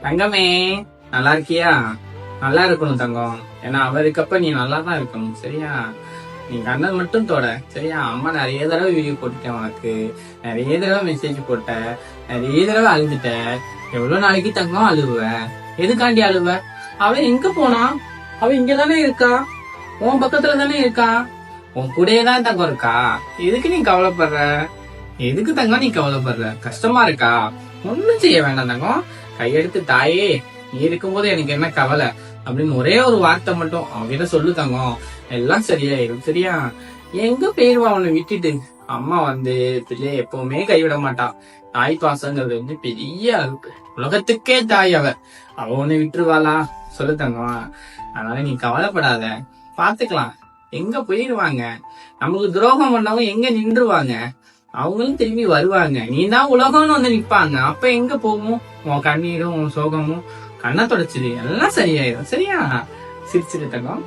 தங்கமே, நல்லா இருக்கியா? நல்லா இருக்கணும் தங்கம். ஏன்னா அவருக்கப்ப நீ நல்லா தான் இருக்கணும். சரியா? நீ கண்ணல் மட்டும் தொட. சரியா? அம்மா நிறைய தடவை வீடியோ போட்டுட்டேன் உனக்கு. நிறைய தடவை மெசேஜ் போட்ட. நிறைய தடவை அழுதுட்ட. எவ்வளவு நாளைக்கு தங்கம் அழுவ? எதுக்காண்டி அழுவ? அவன் எங்க போனா? அவன் இங்கதானே இருக்கா. உன் பக்கத்துல தானே இருக்கா. உன் கூடயே தான் தங்கம் இருக்கா. எதுக்கு நீ கவலைப்படுற? எதுக்கு தங்கம் நீ கவலைப்படுற? கஷ்டமா இருக்கா? ஒண்ணும் செய்ய வேண்டாம் தங்கம். கையெடுத்து தாயே, நீ இருக்கும்போது எனக்கு என்ன கவலை அப்படின்னு ஒரே ஒரு வார்த்தை மட்டும் அவங்கிட்ட சொல்லு தங்கம். எல்லாம் சரியாயிரும். சரியா? எங்க போயிருவா அவனை விட்டுட்டு. அம்மா பிள்ளைய எப்பவுமே கைவிட மாட்டான். தாய் பாசங்கிறது பெரிய அளவுக்கு. உலகத்துக்கே தாய் அவ உன்னை விட்டுருவாளா? சொல்லு தங்கம். அதனால நீ கவலைப்படாத. பாத்துக்கலாம். எங்க போயிருவாங்க? நமக்கு துரோகம் பண்ணவங்க எங்க நின்றுவாங்க? அவங்களும் திரும்பி வருவாங்க. நீ தான் உலகம்னு வந்து நிப்பாங்க. அப்ப எங்க போகும் உன் கண்ணீரும் உன் சோகமும்? கண்ணை தொடச்சிடு, எல்லாம் சரியாயிரும். சரியா? சிரிச்சிரு தங்கம்.